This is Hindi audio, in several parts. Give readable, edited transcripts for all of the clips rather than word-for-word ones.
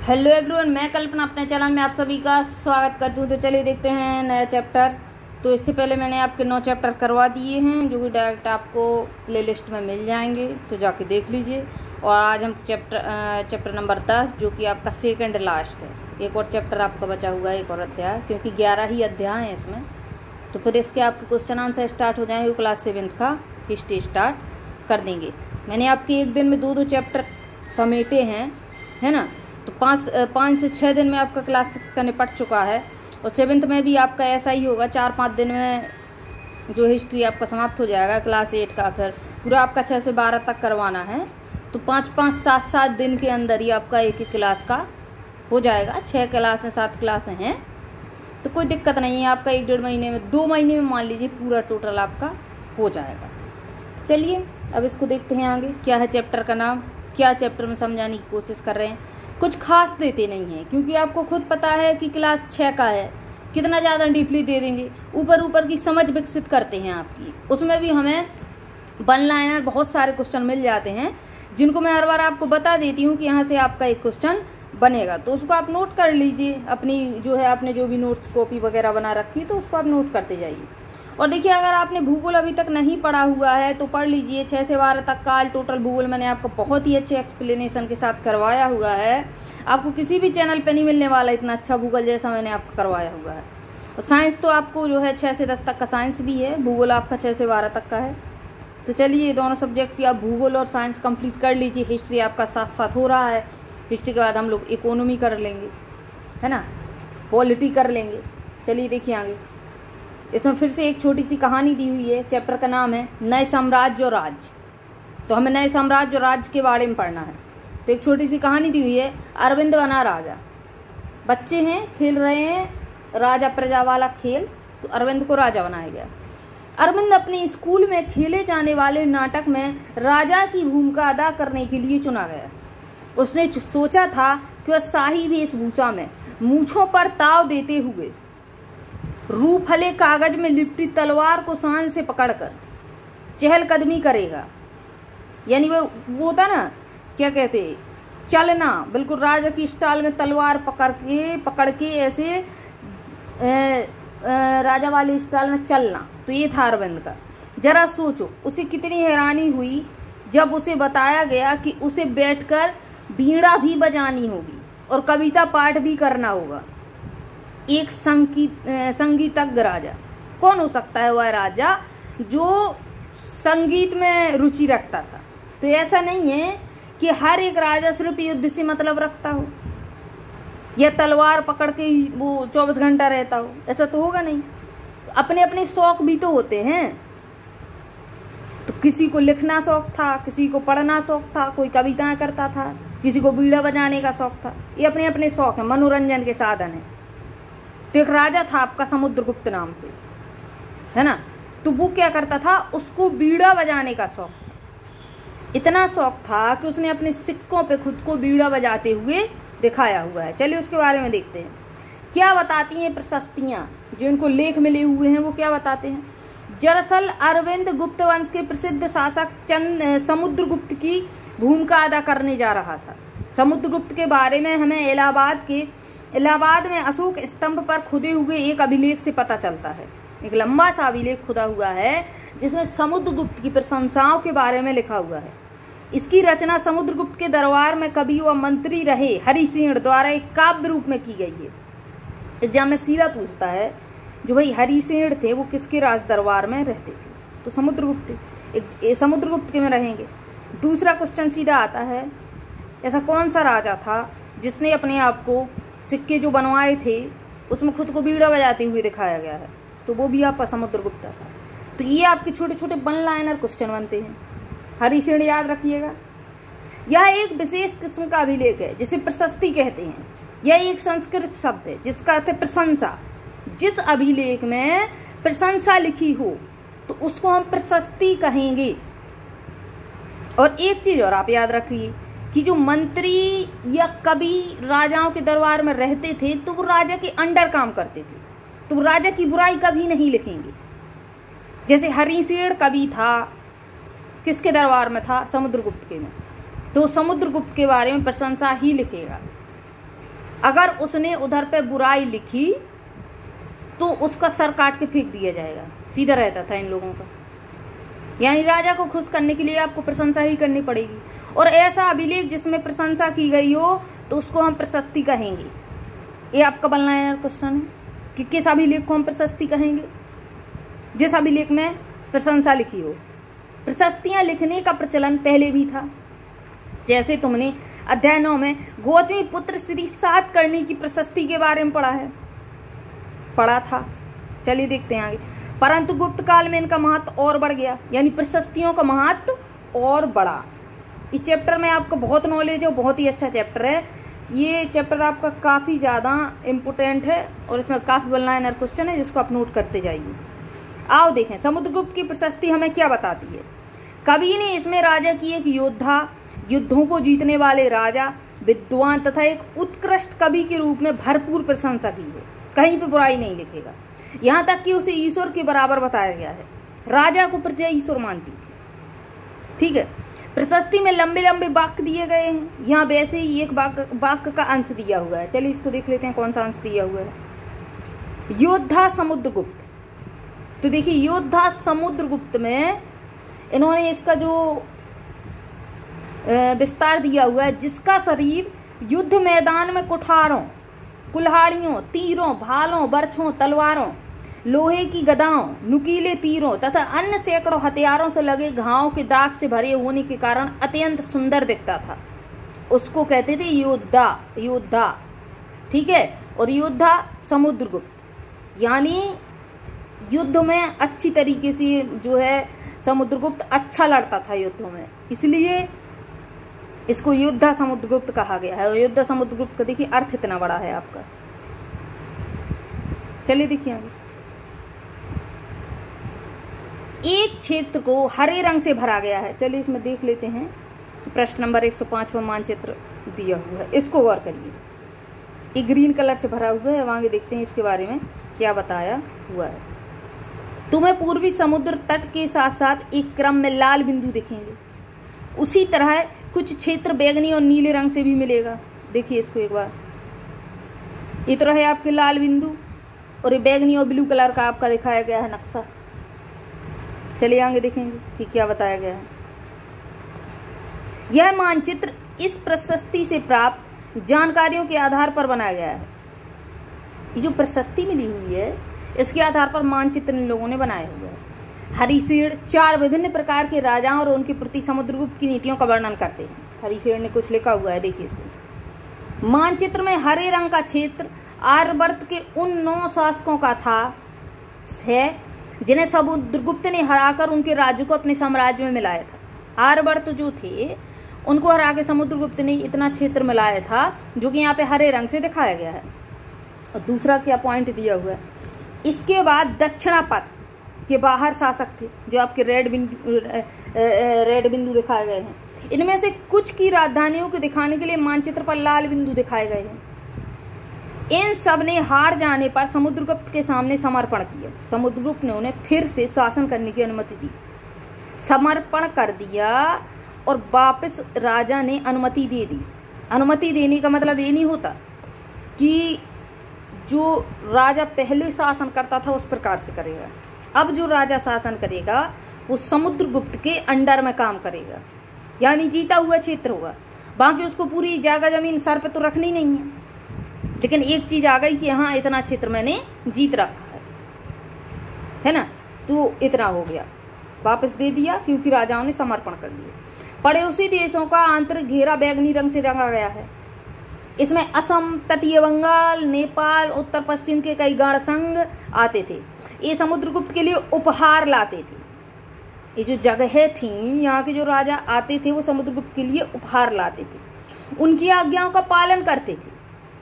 हेलो एवरीवन, मैं कल्पना अपने चैनल में आप सभी का स्वागत करती हूँ। तो चलिए देखते हैं नया चैप्टर। तो इससे पहले मैंने आपके 9 चैप्टर करवा दिए हैं जो कि डायरेक्ट आपको प्लेलिस्ट में मिल जाएंगे, तो जाके देख लीजिए। और आज हम चैप्टर नंबर 10 जो कि आपका सेकंड लास्ट है। एक और चैप्टर आपका बचा हुआ है, एक और अध्याय, क्योंकि 11 ही अध्याय हैं इसमें। तो फिर इसके आपके क्वेश्चन आंसर स्टार्ट हो जाएंगे। क्लास 7 का हिस्ट्री स्टार्ट कर देंगे। मैंने आपके एक दिन में 2 चैप्टर समेटे हैं, है ना। तो 5 से 6 दिन में आपका क्लास 6 का निपट चुका है। और 7th में भी आपका ऐसा ही होगा, 4-5 दिन में जो हिस्ट्री आपका समाप्त हो जाएगा। क्लास 8 का फिर पूरा आपका 6 से 12 तक करवाना है। तो 5-5, 7-7 दिन के अंदर ही आपका एक क्लास का हो जाएगा। 6 क्लासें 7 क्लासें हैं, तो कोई दिक्कत नहीं है। आपका 1-1.5 महीने में, 2 महीने में मान लीजिए पूरा टोटल आपका हो जाएगा। चलिए अब इसको देखते हैं आगे क्या है चैप्टर का नाम, क्या चैप्टर में समझाने की कोशिश कर रहे हैं। कुछ खास देते नहीं है, क्योंकि आपको खुद पता है कि क्लास 6 का है, कितना ज़्यादा डीपली दे देंगे। ऊपर की समझ विकसित करते हैं आपकी। उसमें भी हमें 1 लाइनर बहुत सारे क्वेश्चन मिल जाते हैं, जिनको मैं हर बार आपको बता देती हूँ कि यहाँ से आपका एक क्वेश्चन बनेगा। तो उसको आप नोट कर लीजिए। अपनी जो है, आपने जो भी नोट्स कॉपी वगैरह बना रखी, तो उसको आप नोट करते जाइए। और देखिए, अगर आपने भूगोल अभी तक नहीं पढ़ा हुआ है तो पढ़ लीजिए। 6 से 12 तक का टोटल भूगोल मैंने आपको बहुत ही अच्छे एक्सप्लेनेशन के साथ करवाया हुआ है। आपको किसी भी चैनल पे नहीं मिलने वाला इतना अच्छा भूगोल जैसा मैंने आपको करवाया हुआ है। और साइंस तो आपको जो है 6 से 10 तक का साइंस भी है, भूगोल आपका 6 से 12 तक का है। तो चलिए, दोनों सब्जेक्ट की आप भूगोल और साइंस कंप्लीट कर लीजिए। हिस्ट्री आपका साथ साथ हो रहा है। हिस्ट्री के बाद हम लोग इकोनॉमी कर लेंगे, है ना, पॉलिटी कर लेंगे। चलिए देखिए आगे। इसमें फिर से एक छोटी सी कहानी दी हुई है। चैप्टर का नाम है नए साम्राज्य और राज्य। तो हमें नए साम्राज्य और राज्य के बारे में पढ़ना है। तो एक छोटी सी कहानी दी हुई है। अरविंद बना राजा। बच्चे हैं, खेल रहे हैं राजा प्रजा वाला खेल। तो अरविंद को राजा बनाया गया। अरविंद अपने स्कूल में खेले जाने वाले नाटक में राजा की भूमिका अदा करने के लिए चुना गया। उसने सोचा था कि वह शाही वेशभूषा में, मूछों पर ताव देते हुए, रूफले कागज में लिपटी तलवार को शान से पकड़कर चहलकदमी करेगा। यानी वो था ना, क्या कहते, चलना, बिल्कुल राजा की स्टाइल में तलवार पकड़ के ऐसे राजा वाली स्टाइल में चलना। तो ये था अरविंद का। जरा सोचो उसे कितनी हैरानी हुई जब उसे बताया गया कि उसे बैठकर वीणा भी बजानी होगी और कविता पाठ भी करना होगा। एक संगीतज्ञ राजा। कौन हो सकता है वह राजा जो संगीत में रुचि रखता था? तो ऐसा नहीं है कि हर एक राजा सिर्फ युद्ध से मतलब रखता हो या तलवार पकड़ के वो 24 घंटा रहता हो। ऐसा तो होगा नहीं। अपने अपने शौक भी तो होते हैं। तो किसी को लिखना शौक था, किसी को पढ़ना शौक था, कोई कविताएं करता था, किसी को बीड़ा बजाने का शौक था। ये अपने अपने शौक है, मनोरंजन के साधन है। तो एक राजा था आपका समुद्रगुप्त नाम से, है ना। तो वो क्या करता था, उसको बीड़ा बजाने का शौक, इतना शौक था कि उसने अपने सिक्कों पे खुद को बीड़ा बजाते हुए दिखाया हुआ है। चलिए उसके बारे में देखते हैं। क्या बताती हैं प्रशस्तियां, जो इनको लेख मिले हुए हैं, वो क्या बताते हैं। दरअसल अरविंद गुप्त वंश के प्रसिद्ध शासक समुद्रगुप्त की भूमिका अदा करने जा रहा था। समुद्रगुप्त के बारे में हमें इलाहाबाद में अशोक स्तंभ पर खुदे हुए एक अभिलेख से पता चलता है। एक लंबा सा अभिलेख खुदा हुआ है जिसमें समुद्रगुप्त की प्रशंसाओं के बारे में लिखा हुआ है। इसकी रचना समुद्रगुप्त के दरबार में कवि व मंत्री रहे हरिसेन द्वारा एक काव्य रूप में की गई है। एग्जाम में सीधा पूछता है, जो भाई हरिसेन थे वो किसके राज दरबार में रहते थे? तो समुद्रगुप्त के में रहेंगे। दूसरा क्वेश्चन सीधा आता है, ऐसा कौन सा राजा था जिसने अपने आप को सिक्के जो बनवाए थे उसमें खुद को बीड़ा बजाते हुए दिखाया गया है? तो वो भी आपका समुद्रगुप्त था। तो ये आपके छोटे छोटे 1 लाइनर क्वेश्चन बनते हैं। हरिसेन याद रखिएगा। यह एक विशेष किस्म का अभिलेख है जिसे प्रशस्ति कहते हैं। यह एक संस्कृत शब्द है जिसका अर्थ है प्रशंसा। जिस अभिलेख में प्रशंसा लिखी हो तो उसको हम प्रशस्ति कहेंगे। और एक चीज और आप याद रखिए कि जो मंत्री या कवि राजाओं के दरबार में रहते थे तो वो राजा के अंडर काम करते थे, तो वो राजा की बुराई कभी नहीं लिखेंगे। जैसे हरिसेन कवि था, किसके दरबार में था? समुद्रगुप्त के में। तो समुद्रगुप्त के बारे में प्रशंसा ही लिखेगा। अगर उसने उधर पे बुराई लिखी तो उसका सर काट के फेंक दिया जाएगा, सीधा रहता था इन लोगों का। यानी राजा को खुश करने के लिए आपको प्रशंसा ही करनी पड़ेगी, और ऐसा अभिलेख जिसमें प्रशंसा की गई हो तो उसको हम प्रशस्ति कहेंगे। ये आपका बनना है क्वेश्चन है कि किस अभिलेख को हम प्रशस्ति कहेंगे? जिस अभिलेख में प्रशंसा लिखी हो। प्रशस्तियां लिखने का प्रचलन पहले भी था, जैसे तुमने अध्याय 9 में गौतमी पुत्र श्री सातकर्णी की प्रशस्ति के बारे में पढ़ा था। चलिए देखते हैं आगे। परंतु गुप्त काल में इनका महत्व और बढ़ गया, यानी प्रशस्तियों का महत्व और बढ़ा। इस चैप्टर में आपको बहुत नॉलेज है, बहुत ही अच्छा चैप्टर है ये। चैप्टर आपका काफी ज्यादा इम्पोर्टेंट है और इसमें काफी वन लाइनर क्वेश्चन है जिसको आप नोट करते जाइए। आओ देखें समुद्रगुप्त की प्रशस्ति हमें क्या बताती है। कवि ने इसमें राजा की एक योद्धा, युद्धों को जीतने वाले राजा, विद्वान तथा एक उत्कृष्ट कवि के रूप में भरपूर प्रशंसा की है। कहीं पे बुराई नहीं लिखेगा। यहाँ तक कि उसे ईश्वर के बराबर बताया गया है। राजा को प्रजा ईश्वर मानती थी। ठीक है। प्रशस्ति में लंबे लंबे वाक्य दिए गए हैं। यहाँ वैसे ही एक वाक्य का अंश दिया हुआ है। चलिए इसको देख लेते हैं कौन सा अंश दिया हुआ है। योद्धा समुद्रगुप्त। तो देखिए योद्धा समुद्रगुप्त में इन्होंने इसका जो विस्तार दिया हुआ है, जिसका शरीर युद्ध मैदान में कुठारों, कुल्हाड़ियों, तीरों, भालों, बर्छों, तलवारों, लोहे की गदाओं, नुकीले तीरों तथा अन्य सैकड़ों हथियारों से लगे घावों के दाग से भरे होने के कारण अत्यंत सुंदर दिखता था। उसको कहते थे योद्धा। ठीक है। और योद्धा समुद्रगुप्त, यानी युद्ध में अच्छी तरीके से जो है समुद्रगुप्त अच्छा लड़ता था युद्धों में, इसलिए इसको योद्धा समुद्रगुप्त कहा गया है। और योद्धा समुद्रगुप्त का देखिए अर्थ इतना बड़ा है आपका। चलिए देखिए आगे। एक क्षेत्र को हरे रंग से भरा गया है। चलिए इसमें देख लेते हैं। प्रश्न नंबर 105 में मानचित्र दिया हुआ है, इसको गौर करिए। ये ग्रीन कलर से भरा हुआ है। आगे देखते हैं इसके बारे में क्या बताया हुआ है। तुम्हें पूर्वी समुद्र तट के साथ साथ एक क्रम में लाल बिंदु दिखेंगे। उसी तरह कुछ क्षेत्र बैगनी और नीले रंग से भी मिलेगा। देखिए इसको एक बार। ये तो है आपके लाल बिंदु और ये बैगनी और ब्लू कलर का आपका दिखाया गया है नक्शा। चलिए आगे देखेंगे कि क्या बताया गया है। यह मानचित्र इस प्रशस्ति से प्राप्त जानकारियों के आधार पर बनाया गया है। ये जो प्रशस्ति मिली हुई है इसके आधार पर मानचित्र इन लोगों ने बनाया हुआ है। हरिशेण 4 विभिन्न प्रकार के राजाओं और उनके प्रति समुद्रगुप्त की नीतियों का वर्णन करते हैं। हरिशेण ने कुछ लिखा हुआ है, देखिए इसको। मानचित्र में हरे रंग का क्षेत्र आर्यवर्त के उन 9 शासकों का था है जिन्हें समुद्रगुप्त ने हराकर उनके राज्य को अपने साम्राज्य में मिलाया था। आर्यवर्त जो थे उनको हरा के समुद्रगुप्त ने इतना क्षेत्र मिलाया था जो कि यहाँ पे हरे रंग से दिखाया गया है। और दूसरा क्या पॉइंट दिया हुआ है, इसके बाद दक्षिणापथ के बाहर शासक थे जो आपके रेड बिंदु दिखाए गए हैं। इनमें से कुछ की राजधानियों को दिखाने के लिए मानचित्र पर लाल बिंदु दिखाए गए हैं। इन सब ने हार जाने पर समुद्रगुप्त के सामने समर्पण किया। समुद्रगुप्त ने उन्हें फिर से शासन करने की अनुमति दी। समर्पण कर दिया और वापस राजा ने अनुमति दे दी। अनुमति देने का मतलब ये नहीं होता कि जो राजा पहले शासन करता था उस प्रकार से करेगा। अब जो राजा शासन करेगा वो समुद्रगुप्त के अंडर में काम करेगा, यानी जीता हुआ क्षेत्र होगा। बाकी उसको पूरी जगह जमीन सर पे तो रखनी नहीं है, लेकिन एक चीज आ गई कि हाँ इतना क्षेत्र मैंने जीत रखा है ना, तो इतना हो गया, वापस दे दिया क्योंकि राजाओं ने समर्पण कर दिया। पड़ोसी देशों का आंतरिक घेरा बैगनी रंग से रंगा गया है। इसमें असम, तटीय बंगाल, नेपाल, उत्तर पश्चिम के कई गण संघ आते थे। ये समुद्रगुप्त के लिए उपहार लाते थे। ये जो जगह थी यहाँ के जो राजा आते थे वो समुद्रगुप्त के लिए उपहार लाते थे। उनकी आज्ञाओं का पालन करते थे,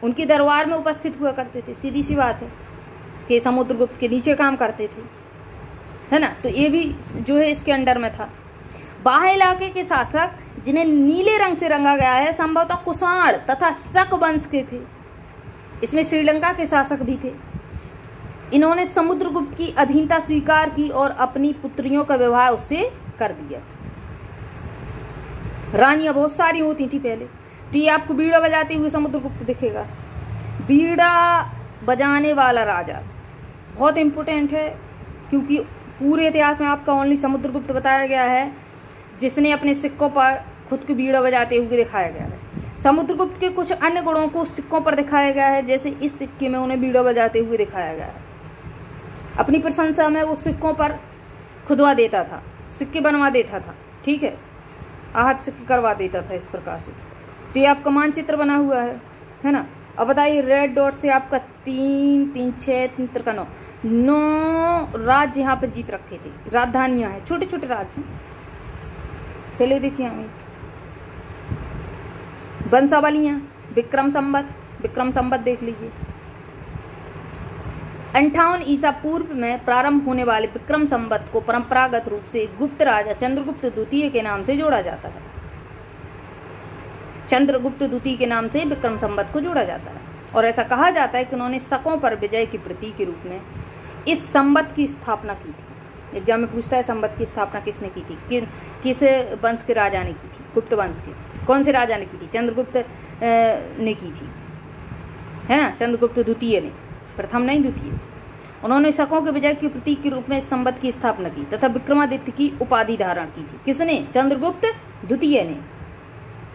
उनके दरबार में उपस्थित हुआ करते थे। सीधी सी बात है कि समुद्रगुप्त के नीचे काम करते थे, है ना। तो ये भी जो है इसके अंडर में था। बाह्य इलाके के शासक जिन्हें नीले रंग से रंगा गया है संभवतः कुषाण तथा शक वंश के थे। इसमें श्रीलंका के शासक भी थे। इन्होंने समुद्रगुप्त की अधीनता स्वीकार की और अपनी पुत्रियों का विवाह उससे कर दिया। रानियां बहुत सारी होती थी पहले, तो ये आपको बीड़ा बजाते हुए समुद्रगुप्त दिखेगा। बीड़ा बजाने वाला राजा बहुत इम्पोर्टेंट है, क्योंकि पूरे इतिहास में आपका ओनली समुद्रगुप्त बताया गया है जिसने अपने सिक्कों पर खुद को बीड़ा बजाते हुए दिखाया गया है। समुद्रगुप्त के कुछ अन्य गुणों को सिक्कों पर दिखाया गया है, जैसे इस सिक्के में उन्हें बीड़ा बजाते हुए दिखाया गया है। अपनी प्रशंसा में वो सिक्कों पर खुदवा देता था, सिक्के बनवा देता था, ठीक है, आहत सिक्के करवा देता था इस प्रकार से। तो ये आपका मानचित्र बना हुआ है ना। अब बताइए रेड डॉट से आपका 3, 3, 6, 3 का 9 राज्य यहाँ पर जीत रखे थे, राजधानियां हैं, छोटे छोटे राज्य। चलिए देखिए हमें वंशावलियां, विक्रम संवत देख लीजिए। 58 ईसा पूर्व में प्रारंभ होने वाले विक्रम संवत को परंपरागत रूप से गुप्त राजा चंद्रगुप्त द्वितीय के नाम से जोड़ा जाता है। चंद्रगुप्त द्वितीय के नाम से विक्रम संवत को जोड़ा जाता है और ऐसा कहा जाता है कि उन्होंने शकों पर विजय की प्रतीक के रूप में इस संवत की स्थापना की थी। एग्जाम में पूछता है संवत की स्थापना किसने की थी, किस वंश के राजा ने की थी? गुप्त वंश के। कौन से राजा ने की थी? चंद्रगुप्त ने की थी, है ना, चंद्रगुप्त द्वितीय ने, प्रथम नहीं द्वितीय। उन्होंने शकों के विजय के प्रतीक के रूप में इस संवत की स्थापना की तथा विक्रमादित्य की उपाधि धारण की थी। किसने? चंद्रगुप्त द्वितीय ने।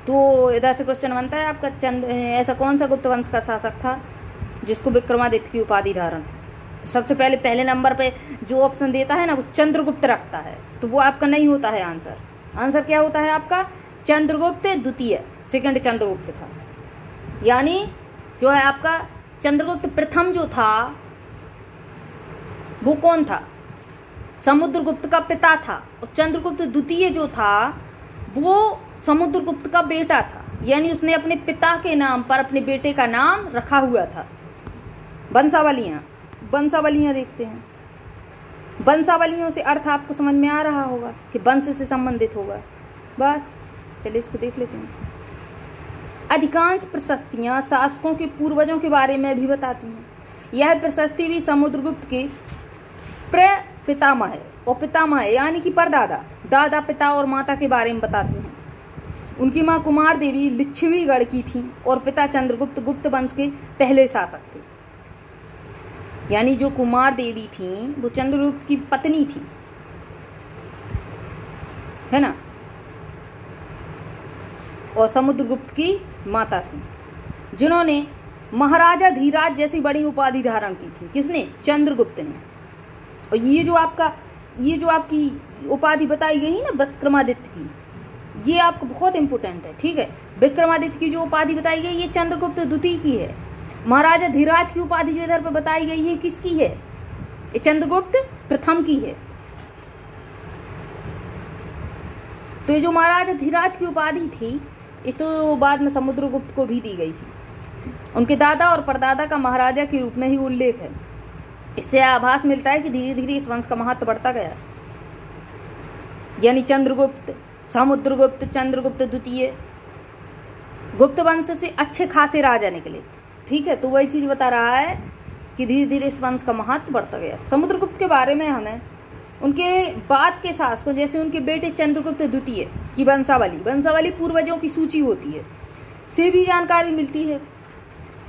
तो इधर से क्वेश्चन बनता है आपका, ऐसा कौन सा गुप्त वंश का शासक था जिसको विक्रमादित्य की उपाधि धारण? तो सबसे पहले नंबर पे जो ऑप्शन देता है ना वो चंद्रगुप्त रखता है, तो वो आपका नहीं होता है आंसर। आंसर क्या होता है आपका? चंद्रगुप्त द्वितीय, सेकंड चंद्रगुप्त था। यानी जो है आपका चंद्रगुप्त प्रथम जो था वो कौन था? समुद्रगुप्त का पिता था, और चंद्रगुप्त द्वितीय जो था वो समुद्रगुप्त का बेटा था। यानी उसने अपने पिता के नाम पर अपने बेटे का नाम रखा हुआ था। वंशावलियां देखते हैं। वंशावलियों से अर्थ आपको समझ में आ रहा होगा कि वंश से संबंधित होगा। बस चलिए इसको देख लेते हैं। अधिकांश प्रशस्तियां शासकों के पूर्वजों के बारे में भी बताती हैं। यह प्रशस्ति भी समुद्रगुप्त के प्रपितामह है और पितामह यानी कि परदादा, दादा, पिता और माता के बारे में बताती हैं। उनकी मां कुमार देवी लिच्छवीगढ़ की थी और पिता चंद्रगुप्त गुप्त वंश के पहले शासक थे। यानी जो कुमार देवी थी वो चंद्रगुप्त की पत्नी थी, है ना, और समुद्रगुप्त की माता थी, जिन्होंने महाराजा धीराज जैसी बड़ी उपाधि धारण की थी। किसने? चंद्रगुप्त ने। और ये जो आपकी उपाधि बताई गई है ना विक्रमादित्य की, ये आपको बहुत इंपोर्टेंट है, ठीक है। विक्रमादित्य की जो उपाधि बताई गई ये चंद्रगुप्त द्वितीय की है। महाराजा धीराज की उपाधि जो इधर पर बताई गई है किसकी है? ये चंद्रगुप्त प्रथम की है। तो ये जो महाराजा धीराज की उपाधि थी ये तो बाद में समुद्रगुप्त को भी दी गई थी। उनके दादा और परदादा का महाराजा के रूप में ही उल्लेख है। इससे आभास मिलता है कि धीरे धीरे इस वंश का महत्व बढ़ता गया। यानी चंद्रगुप्त, समुद्रगुप्त, चंद्रगुप्त द्वितीय, गुप्त वंश से अच्छे खासे राजा निकले, ठीक है। तो वही चीज बता रहा है कि धीरे धीरे इस वंश का महत्व बढ़ता गया। समुद्रगुप्त के बारे में हमें उनके बाद के शासकों जैसे उनके बेटे चंद्रगुप्त द्वितीय की वंशावली पूर्वजों की सूची होती है से भी जानकारी मिलती है।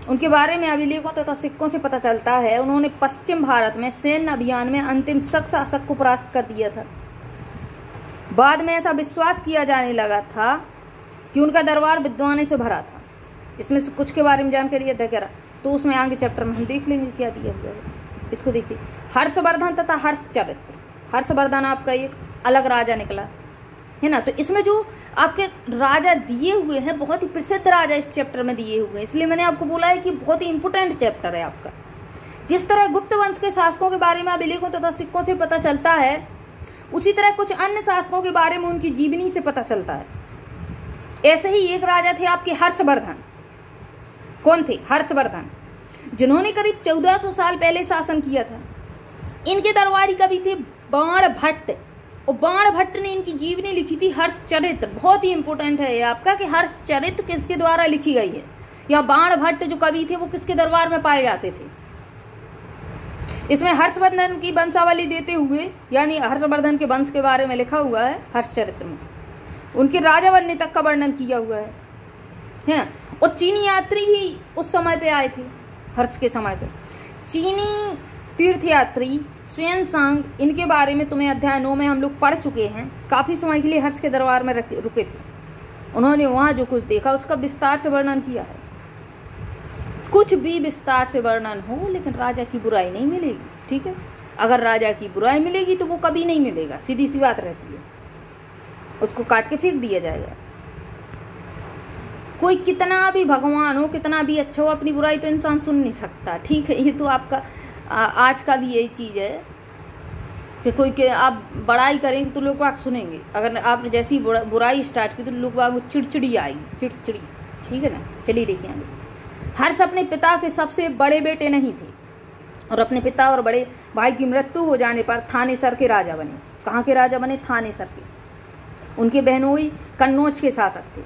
उनके बारे में अभिलेखों तथा सिक्कों से पता चलता है उन्होंने पश्चिम भारत में सैन्य अभियान में अंतिम शक शासक को परास्त कर दिया था। बाद में ऐसा विश्वास किया जाने लगा था कि उनका दरबार विद्वानों से भरा था। इसमें से कुछ के बारे में जानकारी है तो उसमें आगे चैप्टर में हम देख लेंगे क्या दिया हुआ है। इसको देखिए, हर्षवर्धन तथा हर्षचरित्र। हर्षवर्धन आपका एक अलग राजा निकला, है ना। तो इसमें जो आपके राजा दिए हुए हैं बहुत ही प्रसिद्ध राजा इस चैप्टर में दिए हुए हैं, इसलिए मैंने आपको बोला है कि बहुत ही इंपोर्टेंट चैप्टर है आपका। जिस तरह गुप्त वंश के शासकों के बारे में अभिलेखों तथा सिक्कों से पता चलता है, उसी तरह कुछ अन्य शासकों के बारे में उनकी जीवनी से पता चलता है। ऐसे ही एक राजा थे आपके हर्षवर्धन। कौन थे? हर्षवर्धन, जिन्होंने करीब 1400 साल पहले शासन किया था। इनके दरबारी कवि थे बाणभट्ट, और बाणभट्ट ने इनकी जीवनी लिखी थी हर्षचरित्र। बहुत ही इंपोर्टेंट है ये आपका कि हर्षचरित्र किसके द्वारा लिखी गई है, या बाणभट्ट जो कवि थे वो किसके दरबार में पाए जाते थे। इसमें हर्षवर्धन की वंशावली देते हुए, यानी हर्षवर्धन के वंश के बारे में लिखा हुआ है हर्षचरित्र में। उनके राजा बनने तक का वर्णन किया हुआ है ना। और चीनी यात्री भी उस समय पे आए थे, हर्ष के समय पे। चीनी तीर्थयात्री xuanzang, इनके बारे में तुम्हें अध्याय 9 में हम लोग पढ़ चुके हैं। काफी समय के लिए हर्ष के दरबार में रुके थे। उन्होंने वहां जो कुछ देखा उसका विस्तार से वर्णन किया है। कुछ भी विस्तार से वर्णन हो, लेकिन राजा की बुराई नहीं मिलेगी। ठीक है, अगर राजा की बुराई मिलेगी तो वो कभी नहीं मिलेगा, सीधी सी बात रहती है, उसको काट के फेंक दिया जाएगा। कोई कितना भी भगवान हो, कितना भी अच्छा हो, अपनी बुराई तो इंसान सुन नहीं सकता। ठीक है, ये तो आपका आज का भी यही चीज है कि कोई के आप बड़ाई करेंगे तो लोग बाग सुनेंगे, अगर आपने जैसी बुराई स्टार्ट की तो लोग बाग चिड़चिड़ी आएगी, चिड़चिड़ी। ठीक है ना, चलिए देखिए आगे। हर्ष अपने पिता के सबसे बड़े बेटे नहीं थे और अपने पिता और बड़े भाई की मृत्यु हो जाने पर थानेसर के राजा बने। कहाँ के राजा बने? थानेसर के। उनके बहनोई कन्नौज के शासक थे।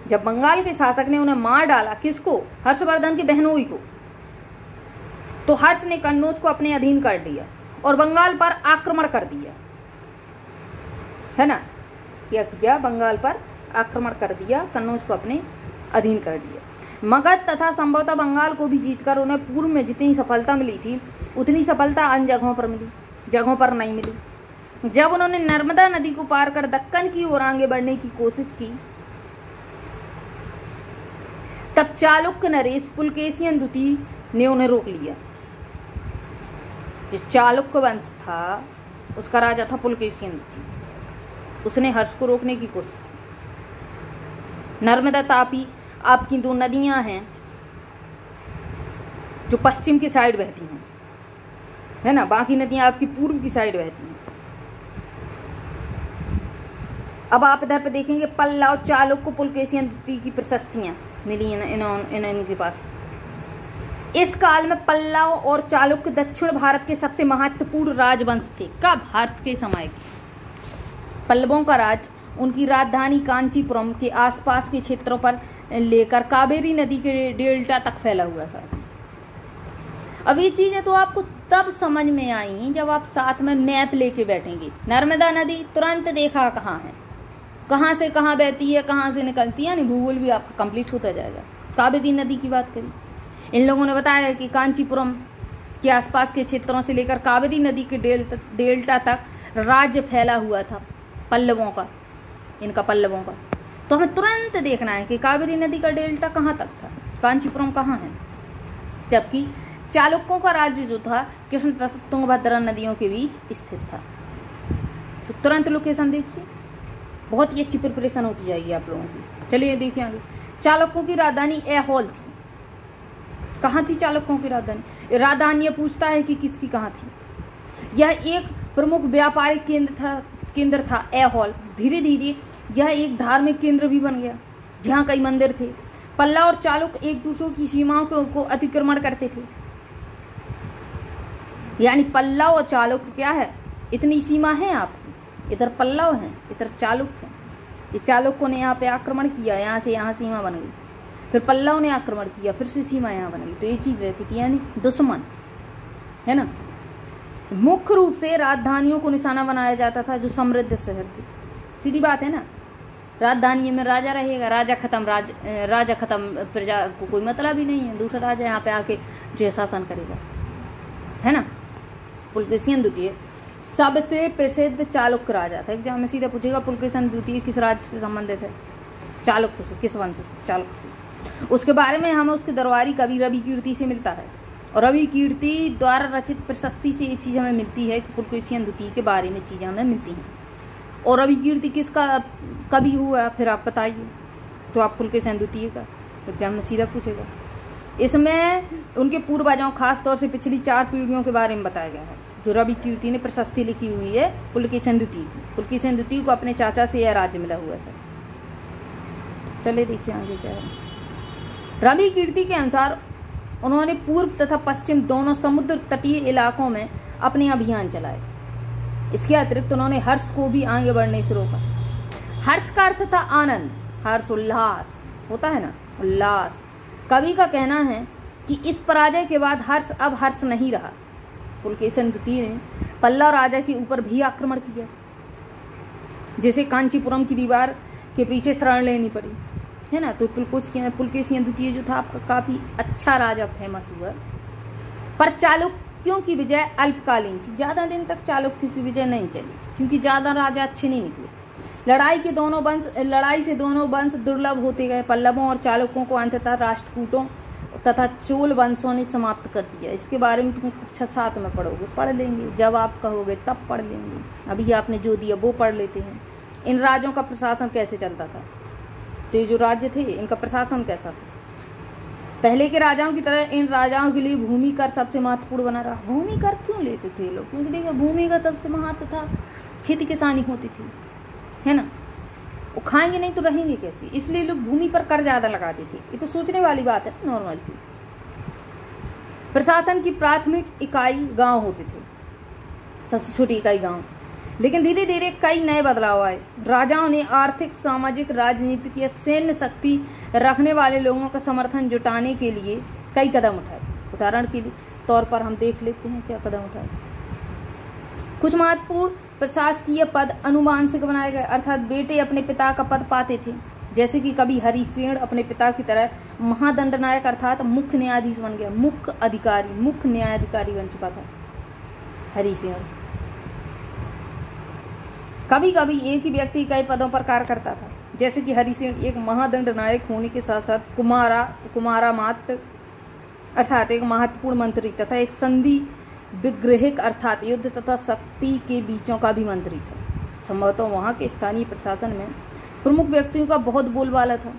जब बंगाल के शासक ने उन्हें मार डाला, किसको? हर्षवर्धन के बहनोई को, तो हर्ष ने कन्नौज को अपने अधीन कर लिया और बंगाल पर आक्रमण कर दिया, है ना। क्या किया? बंगाल पर आक्रमण कर दिया, कन्नौज को अपने अधीन कर दिया। मगध तथा संभवतः बंगाल को भी जीतकर उन्हें पूर्व में जितनी सफलता मिली थी उतनी सफलता अन्य जगहों पर मिली, जगहों पर नहीं मिली। जब उन्होंने नर्मदा नदी को पार कर दक्कन की ओर आगे बढ़ने की कोशिश की, तब चालुक्य नरेश पुलकेशियन द्वितीय ने उन्हें रोक लिया। जो चालुक्य वंश था उसका राजा था पुलकेशियन द्वितीय, उसने हर्ष को रोकने की कोशिश की। नर्मदा तापी आपकी दो नदियां हैं जो पश्चिम की साइड बहती हैं, है ना, बाकी नदियां आपकी पूर्व की साइड बहती हैं। अब आप इधर पे देखेंगे पल्लव, चालुक्य, पुलकेशियन द्वितीय की प्रशस्तियां मिली इनके पास। इस काल में पल्लव और चालुक्य दक्षिण भारत के सबसे महत्वपूर्ण राजवंश थे। कब? हर्ष के समय के। पल्लवों का राज उनकी राजधानी कांचीपुरम के आसपास के क्षेत्रों पर लेकर कावेरी नदी के डेल्टा तक फैला हुआ था। अब ये चीजें तो आपको तब समझ में आई जब आप साथ में मैप लेके बैठेंगे। नर्मदा नदी तुरंत देखा कहाँ है, कहाँ से कहाँ बहती है, कहाँ से निकलती है, यानी भूगोल भी आपका कंप्लीट होता जाएगा। कावेरी नदी की बात करी, इन लोगों ने बताया कि कांचीपुरम के आसपास के क्षेत्रों से लेकर कावेरी नदी के डेल्टा तक राज्य फैला हुआ था पल्लवों का, इनका पल्लवों का। तो हमें तुरंत देखना है कि कावेरी नदी का डेल्टा कहाँ तक था, कांचीपुरम कहाँ है। जबकि चालुक्यों का राज्य जो था कृष्ण तथा तुंगभद्रा नदियों के बीच स्थित था। तो तुरंत लोकेशन देखिए, बहुत ही अच्छी प्रिपरेशन होती जाएगी आप लोगों की। चलिए देखिए आगे। चालुक्यों की राजधानी ऐहोल थी। कहाँ थी चालुक्यों की राजधानी? राजधानी पूछता है कि किसकी कहाँ थी। यह एक प्रमुख व्यापारिक केंद्र था ऐहोल। धीरे धीरे यह एक धार्मिक केंद्र भी बन गया, जहाँ कई मंदिर थे। पल्लव और चालुक्य एक दूसरे की सीमाओं को अतिक्रमण करते थे। यानी पल्लव और चालुक्य क्या है, इतनी सीमा है आपकी, इधर पल्लव है, इधर चालुक्य है। ये चालुक्यों ने यहाँ पे आक्रमण किया, यहाँ से यहाँ सीमा बन गई, फिर पल्लव ने आक्रमण किया, फिर से सीमा यहाँ बन गई। तो ये चीज रहती थी, यानी दुश्मन, है ना। मुख्य रूप से राजधानियों को निशाना बनाया जाता था जो समृद्ध शहर थे। सीधी बात है ना, राजधानी में राजा रहेगा, राजा खत्म, प्रजा को कोई मतलब ही नहीं है, दूसरा राजा यहाँ पे आके जो शासन करेगा, है ना। पुलकेशियन द्वितीय सबसे प्रसिद्ध चालुक्य राजा था। एग्जाम में सीधा पूछेगा पुलकेशियन द्वितीय किस राज्य से संबंधित है? चालुक्य से, किस वंश से? चालुक्य से। उसके बारे में हमें उसके दरबारी कवि रवि कीर्ति से मिलता है, और रवि कीर्ति द्वारा रचित प्रशस्ति से ये चीज हमें मिलती है कि पुलकेशियन द्वितीय के बारे में चीजें हमें मिलती हैं। और रवि कीर्ति किसका कवि हुआ फिर आप बताइए, तो आप पुलकेशियन द्वितीय का एग्जाम में सीधा पूछेगा। इसमें उनके पूर्वजों, खास तौर से पिछली 4 पीढ़ियों के बारे में बताया गया है। जो रवि कीर्ति ने प्रशस्ति लिखी हुई है पुलकेशियन द्वितीय की, पुलकेशियन द्वितीय को अपने चाचा से यह राज्य मिला हुआ था। चलिए देखिए आगे क्या है। रवि कीर्ति के अनुसार उन्होंने पूर्व तथा पश्चिम दोनों समुद्र तटीय इलाकों में अपने अभियान चलाए। इसके अतिरिक्त उन्होंने हर्ष को भी आगे बढ़ने से रोका। हर्ष का अर्थ था आनंद, हर्ष उल्लास होता है ना, उल्लास। कवि का कहना है कि इस पराजय के बाद हर्ष अब हर्ष नहीं रहा। पुलकेशियन द्वितीय ने पल्लव राजा के ऊपर भी आक्रमण किया, जिसे कांचीपुरम की दीवार के पीछे शरण लेनी पड़ी। है ना। तो पुलकेशिन द्वितीय जो था आपका काफी अच्छा राजा फेमस हुआ, पर चालुक्यों की विजय अल्पकालीन थी, ज्यादा दिन तक चालुक्यों की विजय नहीं चली, क्योंकि ज्यादा राजा अच्छे नहीं निकले। लड़ाई से दोनों वंश दुर्लभ होते गए। पल्लवों और चालुक्यों को अंततः राष्ट्रकूटों तथा चोल वंशों ने समाप्त कर दिया। इसके बारे में तुम कक्षा 7 में पढ़ोगे, पढ़ लेंगे, जब आप कहोगे तब पढ़ लेंगे। अभी आपने जो दिया वो पढ़ लेते हैं। इन राज्यों का प्रशासन कैसे चलता था, तो ये जो राज्य थे इनका प्रशासन कैसा था। पहले के राजाओं की तरह इन राजाओं के लिए भूमि कर सबसे महत्वपूर्ण बना रहा। भूमि कर क्यों लेते थे लोग, क्योंकि देखिए भूमि का सबसे महत्व था, खेती किसानी होती थी, है ना। वो खाएंगे नहीं तो रहेंगे कैसे, इसलिए लोग भूमि पर कर ज्यादा लगाते थे। ये तो सोचने वाली बात है, नॉर्मल सी। प्रशासन की प्राथमिक इकाई गांव होते थे, सबसे छोटी इकाई गांव। लेकिन धीरे धीरे कई नए बदलाव आए। राजाओं ने आर्थिक, सामाजिक, राजनीतिक या सैन्य शक्ति रखने वाले लोगों का समर्थन जुटाने के लिए कई कदम उठाए। उदाहरण के तौर पर हम देख लेते हैं क्या कदम उठाए। कुछ महत्वपूर्ण प्रशासकीय पद अनुवांशिक बनाए गए, अर्थात बेटे अपने पिता का पद पाते थे। जैसे कि कभी हरिसेन अपने पिता की तरह महादंडनायक अर्थात मुख्य न्यायाधीश बन गया, मुख्य न्यायाधिकारी बन चुका था हरिसेन। कभी कभी एक ही व्यक्ति कई पदों पर कार्य करता था, जैसे कि हरिसेन एक महादंडनायक होने के साथ साथ कुमारा मात्र अर्थात एक महत्वपूर्ण मंत्री तथा एक संधि विग्रहिक अर्थात युद्ध तथा शक्ति के बीचों का भी मंत्री था। संभवतः वहां के स्थानीय प्रशासन में प्रमुख व्यक्तियों का बहुत बोलबाला था।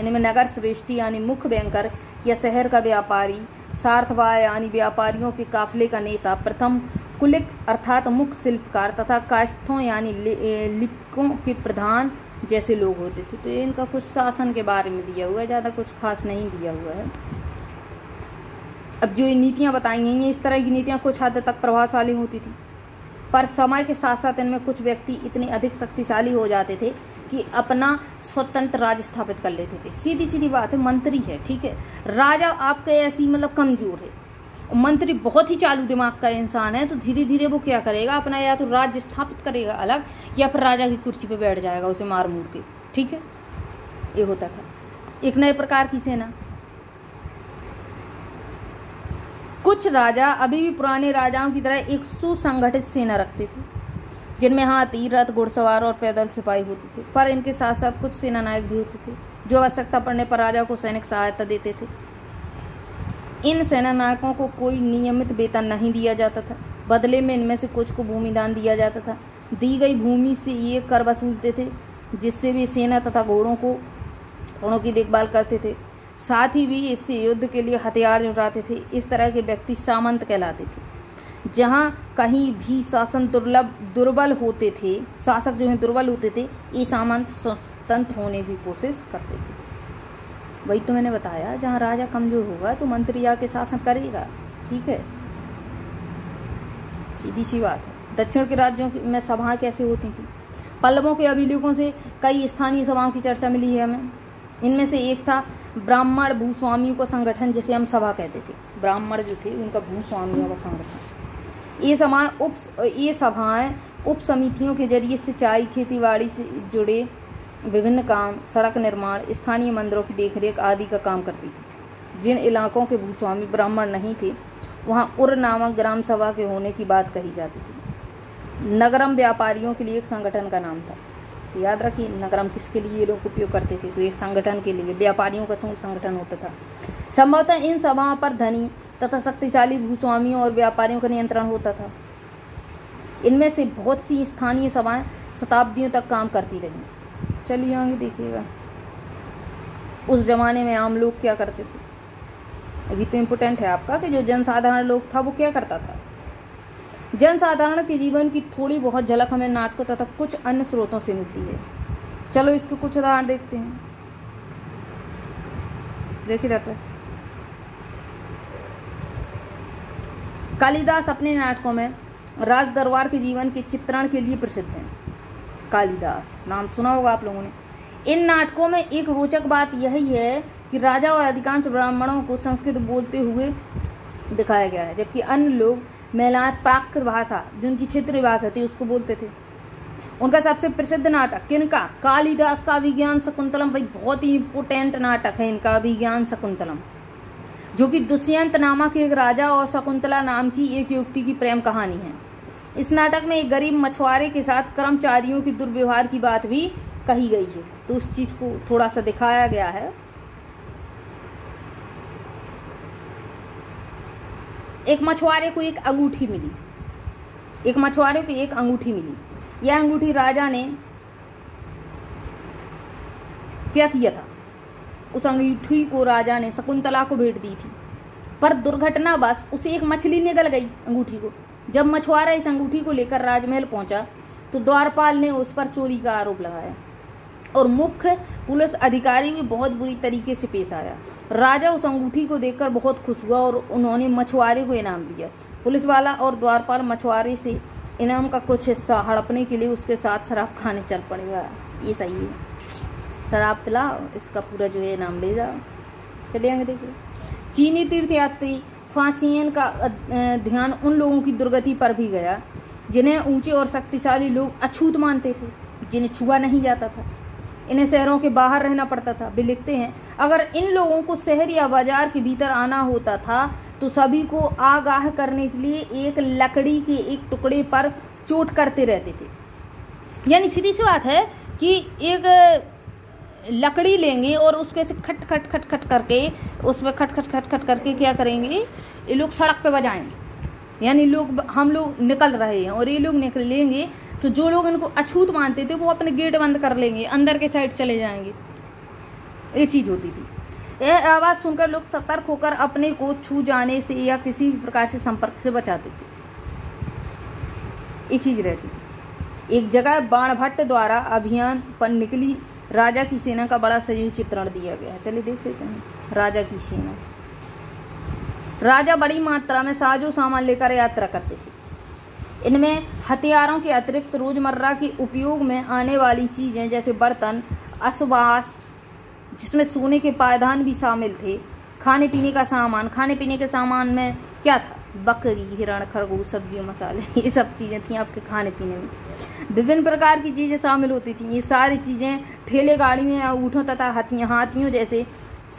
इनमें नगर श्रेष्ठी यानी मुख्य बैंकर या शहर का व्यापारी, सार्थवाह यानी व्यापारियों के काफिले का नेता, प्रथम कुलिक अर्थात मुख्य शिल्पकार तथा कायस्थों यानी लिपिकों के प्रधान जैसे लोग होते थे। तो इनका कुछ शासन के बारे में दिया हुआ है, ज्यादा कुछ खास नहीं दिया हुआ है। अब जो नीतियां बताई गई हैं, इस तरह की नीतियां कुछ हद तक प्रभावशाली होती थी, पर समय के साथ साथ इनमें कुछ व्यक्ति इतने अधिक शक्तिशाली हो जाते थे कि अपना स्वतंत्र राज्य स्थापित कर लेते थे। सीधी सीधी बात है, मंत्री है, ठीक है, राजा आपके ऐसी मतलब कमजोर है, मंत्री बहुत ही चालू दिमाग का इंसान है, तो धीरे धीरे वो क्या करेगा, अपना या तो राज्य स्थापित करेगा अलग, या फिर राजा की कुर्सी पे बैठ जाएगा उसे मार मूर के, ठीक है। ये होता था एक नए प्रकार की सेना। कुछ राजा अभी भी पुराने राजाओं की तरह एक सुसंगठित सेना रखते थे, जिनमें हाथी, रथ, घुड़सवार और पैदल सिपाही होते थे, पर इनके साथ साथ कुछ सेना नायक भी होते थे जो आवश्यकता पड़ने पर राजा को सैनिक सहायता देते थे। इन सेना नायकों को कोई नियमित वेतन नहीं दिया जाता था, बदले में इनमें से कुछ को भूमि दान दिया जाता था। दी गई भूमि से ये कर वसूलते थे, जिससे वे सेना तथा घोड़ों की देखभाल करते थे। साथ ही भी इससे युद्ध के लिए हथियार जुटाते थे। इस तरह के व्यक्ति सामंत कहलाते थे। जहां कहीं भी शासन दुर्बल होते थे, शासक जो है दुर्बल होते थे, ये सामंत स्वतंत्र होने की कोशिश करते थे। वही तो मैंने बताया, जहां राजा कमजोर होगा तो मंत्री आके शासन करेगा, ठीक है, सीधी सी बात है। दक्षिण के राज्यों में सभाएं कैसे होती थी। पल्लवों के अभिलेखों से कई स्थानीय सभाओं की चर्चा मिली है हमें। इनमें से एक था ब्राह्मण भूस्वामियों का संगठन, जिसे हम सभा कहते थे। ब्राह्मण जो थे उनका भूस्वामियों का संगठन। ये सभाएं उप समितियों के जरिए सिंचाई, खेतीबाड़ी से जुड़े विभिन्न काम, सड़क निर्माण, स्थानीय मंदिरों की देखरेख आदि का काम करती थी। जिन इलाकों के भूस्वामी ब्राह्मण नहीं थे, वहां उर नामक ग्राम सभा के होने की बात कही जाती थी। नगरम व्यापारियों के लिए एक संगठन का नाम था। तो याद रखिए, नगरम किसके लिए ये लोग उपयोग करते थे, तो एक संगठन के लिए, व्यापारियों का संगठन होता था। संभवतः इन सभाओं पर धनी तथा शक्तिशाली भूस्वामियों और व्यापारियों का नियंत्रण होता था। इनमें से बहुत सी स्थानीय सभाएं शताब्दियों तक काम करती रही। चलिए आगे देखिएगा, उस जमाने में आम लोग क्या करते थे। अभी तो इम्पोर्टेंट है आपका कि जो जनसाधारण लोग था वो क्या करता था। जनसाधारण के जीवन की थोड़ी बहुत झलक हमें नाटकों तथा कुछ अन्य स्रोतों से मिलती है। चलो इसको कुछ उदाहरण देखते हैं। देखिए जाता है, कालिदास अपने नाटकों में राज दरबार के जीवन के चित्रण के लिए प्रसिद्ध हैं। कालिदास नाम सुना होगा आप लोगों ने। इन नाटकों में एक रोचक बात यही है कि राजा और अधिकांश ब्राह्मणों को संस्कृत बोलते हुए दिखाया गया है, जबकि अन्य लोग मेलात प्राकृत भाषा, जो उनकी क्षेत्रीय भाषा थी, उसको बोलते थे। उनका सबसे प्रसिद्ध नाटक किनका? कालिदास का अभिज्ञान शकुंतलम। भाई बहुत ही इम्पोर्टेंट नाटक है इनका अभिज्ञान शकुंतलम, जो कि दुष्यंत नामक एक राजा और शकुंतला नाम की एक युवती की प्रेम कहानी है। इस नाटक में एक गरीब मछुआरे के साथ कर्मचारियों की दुर्व्यवहार की बात भी कही गई है, तो उस चीज को थोड़ा सा दिखाया गया है। एक मछुआरे को एक अंगूठी मिली, एक मछुआरे को एक अंगूठी मिली। यह अंगूठी राजा ने क्या किया था? उस अंगूठी को राजा ने शकुंतला को भेंट दी थी, पर दुर्घटनावश उसे एक मछली निगल गई अंगूठी को। जब मछुआरा इस अंगूठी को लेकर राजमहल पहुंचा तो द्वारपाल ने उस पर चोरी का आरोप लगाया और मुख्य पुलिस अधिकारी भी बहुत बुरी तरीके से पेश आया। राजा उस अंगूठी को देखकर बहुत खुश हुआ और उन्होंने मछुआरे को इनाम दिया। पुलिस वाला और द्वारपाल मछुआरे से इनाम का कुछ हिस्सा हड़पने के लिए उसके साथ शराब खाने चल पड़ेगा। ये सही है, शराब पिलाओ, इसका पूरा जो है इनाम ले जाओ। चलिए आगे देखिए। चीनी तीर्थयात्री फासियन का ध्यान उन लोगों की दुर्गति पर भी गया जिन्हें ऊंचे और शक्तिशाली लोग अछूत मानते थे, जिन्हें छुआ नहीं जाता था। इन्हें शहरों के बाहर रहना पड़ता था। वे लिखते हैं, अगर इन लोगों को शहर या बाजार के भीतर आना होता था तो सभी को आगाह करने के लिए एक लकड़ी के एक टुकड़े पर चोट करते रहते थे। यानी सीधी सी बात है कि एक लकड़ी लेंगे और उसके से खट खट खट खट करके उसमें खट खट खट खट करके क्या करेंगे, ये लोग सड़क पे बजाएंगे। यानी हम लोग निकल रहे हैं और ये लोग निकलेंगे तो जो लोग इनको अछूत मानते थे वो अपने गेट बंद कर लेंगे, अंदर के साइड चले जाएंगे। ये चीज होती थी। यह आवाज सुनकर लोग सतर्क होकर अपने को छू जाने से या किसी भी प्रकार से संपर्क से बचाते थे। ये चीज रहती थी। एक जगह बाणभट्ट द्वारा अभियान पर निकली राजा की सेना का बड़ा सजीव चित्रण दिया गया है। चलिए देख लेते हैं। राजा की सेना। राजा बड़ी मात्रा में साजो सामान लेकर यात्रा करते थे। इनमें हथियारों के अतिरिक्त रोजमर्रा के उपयोग में आने वाली चीजें जैसे बर्तन, असवास, जिसमें सोने के पायदान भी शामिल थे, खाने पीने का सामान। खाने पीने के सामान में क्या था? बकरी, हिरण, खरगोश, सब्जियों, मसाले, ये सब चीजें थी आपके खाने पीने में। विभिन्न प्रकार की चीजें शामिल होती थी। ये सारी चीजें ठेले गाड़ियों या ऊँटों तथा हाथियों जैसे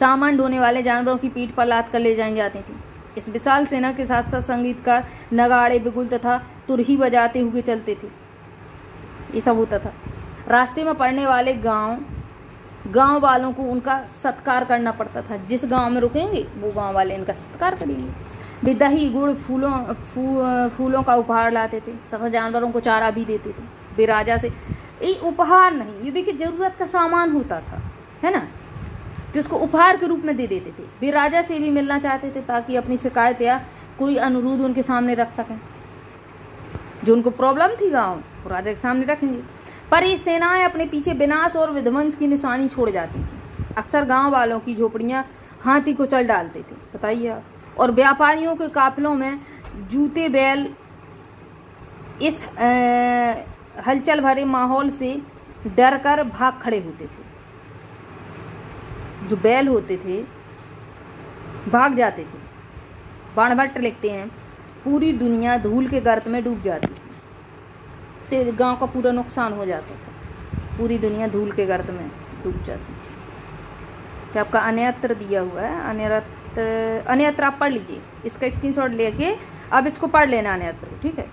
सामान ढोने वाले जानवरों की पीठ पर लाद कर ले जाई जाती थी। इस विशाल सेना के साथ साथ संगीतकार नगाड़े, बिगुल तथा तुरही बजाते हुए चलते थे। ये सब होता था। रास्ते में पड़ने वाले गांव वालों को उनका सत्कार करना पड़ता था। जिस गांव में रुकेंगे वो गांव वाले इनका सत्कार करेंगे। वे दही, गुड़, फूलों का उपहार लाते थे तथा जानवरों को चारा भी देते थे। वे राजा से ये उपहार नहीं, ये देखिए जरूरत का सामान होता था, है ना, जिसको उपहार के रूप में दे देते थे। वे राजा से भी मिलना चाहते थे ताकि अपनी शिकायत या कोई अनुरोध उनके सामने रख सकें। जो उनको प्रॉब्लम थी गांव, वो राजा के सामने रखेंगे। पर ये सेनाएं अपने पीछे विनाश और विध्वंस की निशानी छोड़ जाती थी। अक्सर गांव वालों की झोपड़ियां हाथी को चल डालते थे, बताइए आप। और व्यापारियों के काफिलों में जूते बैल इस हलचल भरे माहौल से डरकर भाग खड़े होते थे। जो बैल होते थे भाग जाते थे। बाणभट्ट लिखते हैं, पूरी दुनिया धूल के गर्त में डूब जाती थी, तो गांव का पूरा नुकसान हो जाता था। पूरी दुनिया धूल के गर्त में डूब जाती थी। तो आपका अन्यत्र दिया हुआ है, अन्यत्र आप पढ़ लीजिए, इसका स्क्रीनशॉट लेके अब इसको पढ़ लेना अन्यत्र, ठीक है।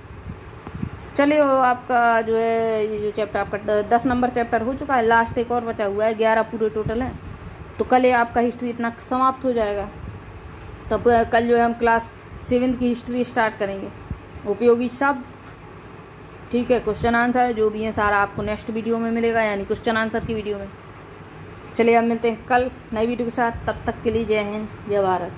चलिए आपका जो है ये जो चैप्टर आपका 10 नंबर चैप्टर हो चुका है। लास्ट एक और बचा हुआ है, 11 पूरे टोटल हैं। तो कल ये आपका हिस्ट्री इतना समाप्त हो जाएगा। तब कल जो है हम क्लास 7 की हिस्ट्री स्टार्ट करेंगे। उपयोगी शब्द, ठीक है, क्वेश्चन आंसर जो भी है सारा आपको नेक्स्ट वीडियो में मिलेगा, यानी क्वेश्चन आंसर की वीडियो में। चलिए अब मिलते हैं कल नई वीडियो के साथ। तब तक के लिए जय हिंद, जय भारत।